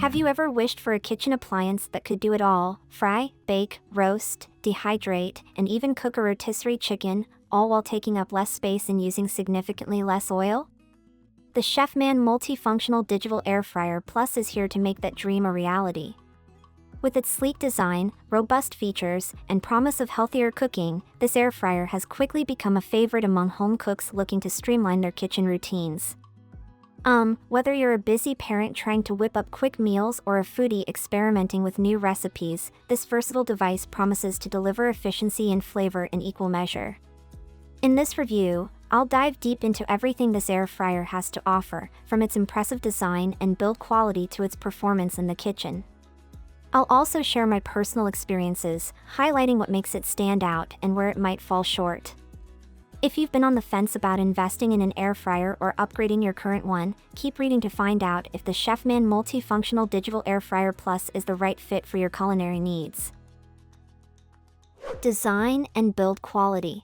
Have you ever wished for a kitchen appliance that could do it all? Fry, bake, roast, dehydrate, and even cook a rotisserie chicken, all while taking up less space and using significantly less oil? The CHEFMAN Multifunctional Digital Air Fryer Plus is here to make that dream a reality. With its sleek design, robust features, and promise of healthier cooking, this air fryer has quickly become a favorite among home cooks looking to streamline their kitchen routines. Whether you're a busy parent trying to whip up quick meals or a foodie experimenting with new recipes, this versatile device promises to deliver efficiency and flavor in equal measure. In this review, I'll dive deep into everything this air fryer has to offer, from its impressive design and build quality to its performance in the kitchen. I'll also share my personal experiences, highlighting what makes it stand out and where it might fall short. If you've been on the fence about investing in an air fryer or upgrading your current one, keep reading to find out if the CHEFMAN Multifunctional Digital Air Fryer Plus is the right fit for your culinary needs. Design and build quality.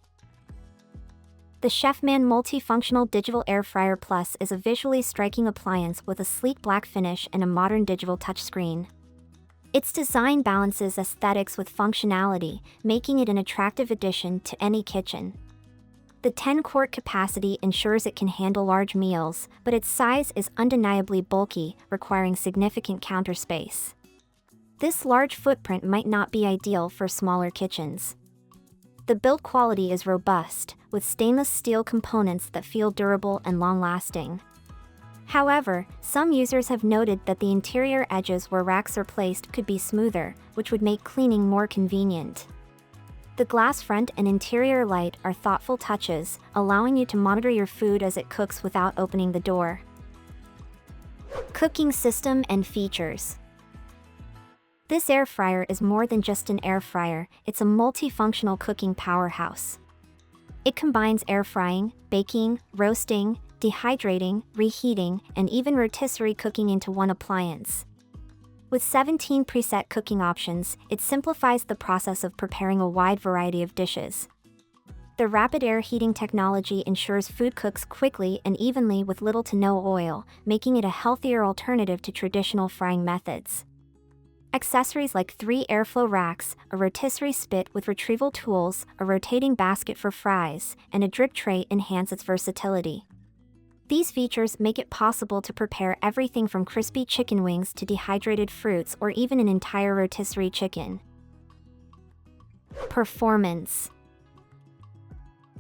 The CHEFMAN Multifunctional Digital Air Fryer Plus is a visually striking appliance with a sleek black finish and a modern digital touchscreen. Its design balances aesthetics with functionality, making it an attractive addition to any kitchen. The 10-quart capacity ensures it can handle large meals, but its size is undeniably bulky, requiring significant counter space. This large footprint might not be ideal for smaller kitchens. The build quality is robust, with stainless steel components that feel durable and long-lasting. However, some users have noted that the interior edges where racks are placed could be smoother, which would make cleaning more convenient. The glass front and interior light are thoughtful touches, allowing you to monitor your food as it cooks without opening the door. Cooking system and features. This air fryer is more than just an air fryer, it's a multifunctional cooking powerhouse. It combines air frying, baking, roasting, dehydrating, reheating, and even rotisserie cooking into one appliance. With 17 preset cooking options, it simplifies the process of preparing a wide variety of dishes. The rapid air heating technology ensures food cooks quickly and evenly with little to no oil, making it a healthier alternative to traditional frying methods. Accessories like 3 airflow racks, a rotisserie spit with retrieval tools, a rotating basket for fries, and a drip tray enhance its versatility. These features make it possible to prepare everything from crispy chicken wings to dehydrated fruits or even an entire rotisserie chicken. Performance.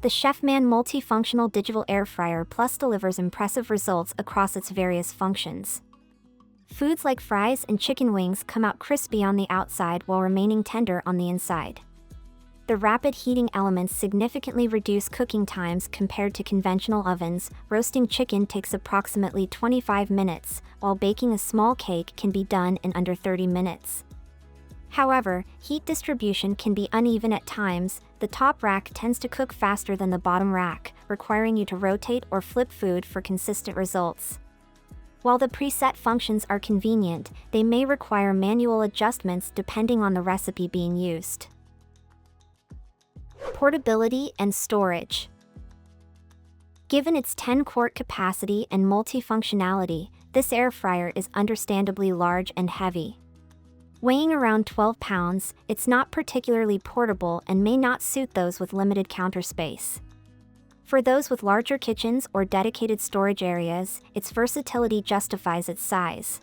The CHEFMAN Multifunctional Digital Air Fryer Plus delivers impressive results across its various functions. Foods like fries and chicken wings come out crispy on the outside while remaining tender on the inside. The rapid heating elements significantly reduce cooking times compared to conventional ovens. Roasting chicken takes approximately 25 minutes, while baking a small cake can be done in under 30 minutes. However, heat distribution can be uneven at times. The top rack tends to cook faster than the bottom rack, requiring you to rotate or flip food for consistent results. While the preset functions are convenient, they may require manual adjustments depending on the recipe being used. Portability and storage. Given its 10-quart capacity and multifunctionality, this air fryer is understandably large and heavy. Weighing around 12 pounds, it's not particularly portable and may not suit those with limited counter space. For those with larger kitchens or dedicated storage areas, its versatility justifies its size.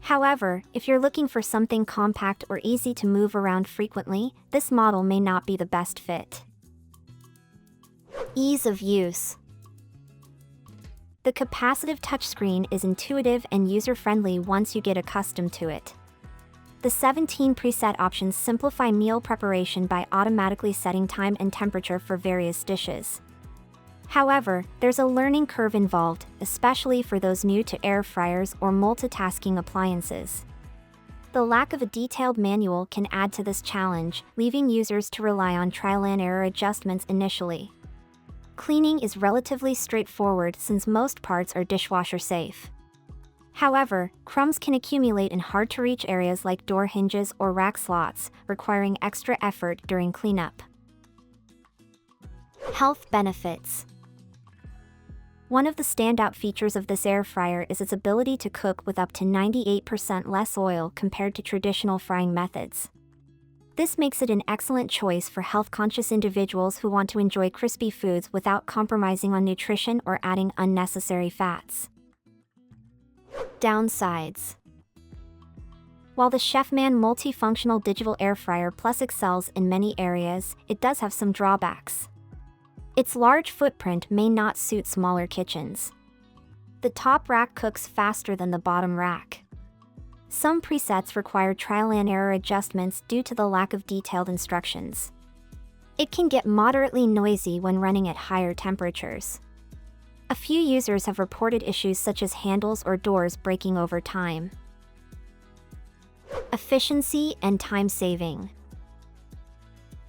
However, if you're looking for something compact or easy to move around frequently, this model may not be the best fit. Ease of use. The capacitive touchscreen is intuitive and user-friendly once you get accustomed to it. The 17 preset options simplify meal preparation by automatically setting time and temperature for various dishes. However, there's a learning curve involved, especially for those new to air fryers or multitasking appliances. The lack of a detailed manual can add to this challenge, leaving users to rely on trial-and-error adjustments initially. Cleaning is relatively straightforward since most parts are dishwasher safe. However, crumbs can accumulate in hard-to-reach areas like door hinges or rack slots, requiring extra effort during cleanup. Health benefits. One of the standout features of this air fryer is its ability to cook with up to 98% less oil compared to traditional frying methods. This makes it an excellent choice for health-conscious individuals who want to enjoy crispy foods without compromising on nutrition or adding unnecessary fats. Downsides. While the CHEFMAN Multifunctional Digital Air Fryer Plus excels in many areas, it does have some drawbacks. Its large footprint may not suit smaller kitchens. The top rack cooks faster than the bottom rack. Some presets require trial-and-error adjustments due to the lack of detailed instructions. It can get moderately noisy when running at higher temperatures. A few users have reported issues such as handles or doors breaking over time. Efficiency and time saving.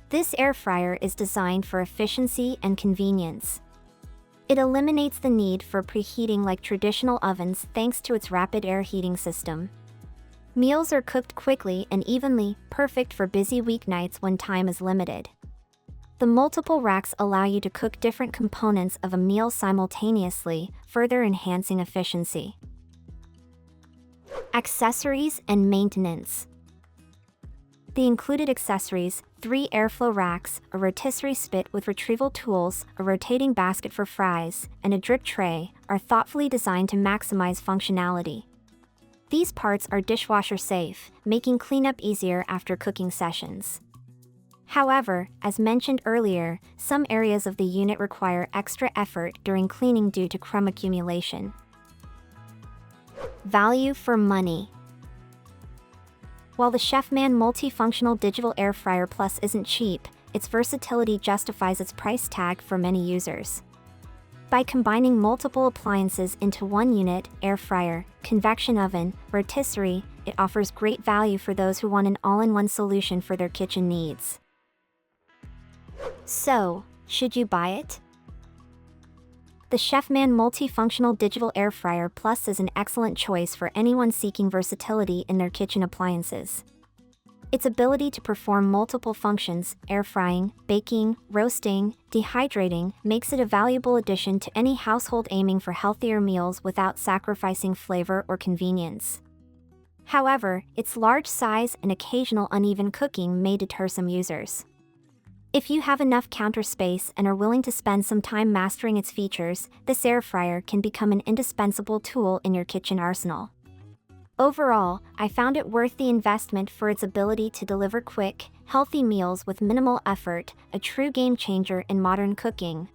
This air fryer is designed for efficiency and convenience. It eliminates the need for preheating like traditional ovens thanks to its rapid air heating system. Meals are cooked quickly and evenly, perfect for busy weeknights when time is limited. The multiple racks allow you to cook different components of a meal simultaneously, further enhancing efficiency. Accessories and maintenance. The included accessories, 3 airflow racks, a rotisserie spit with retrieval tools, a rotating basket for fries, and a drip tray, are thoughtfully designed to maximize functionality. These parts are dishwasher safe, making cleanup easier after cooking sessions. However, as mentioned earlier, some areas of the unit require extra effort during cleaning due to crumb accumulation. Value for money. While the CHEFMAN Multifunctional Digital Air Fryer Plus isn't cheap, its versatility justifies its price tag for many users. By combining multiple appliances into one unit, air fryer, convection oven, rotisserie, it offers great value for those who want an all-in-one solution for their kitchen needs. So, should you buy it? The CHEFMAN Multifunctional Digital Air Fryer Plus is an excellent choice for anyone seeking versatility in their kitchen appliances. Its ability to perform multiple functions, air frying, baking, roasting, dehydrating, makes it a valuable addition to any household aiming for healthier meals without sacrificing flavor or convenience. However, its large size and occasional uneven cooking may deter some users. If you have enough counter space and are willing to spend some time mastering its features, this air fryer can become an indispensable tool in your kitchen arsenal. Overall, I found it worth the investment for its ability to deliver quick, healthy meals with minimal effort, a true game changer in modern cooking.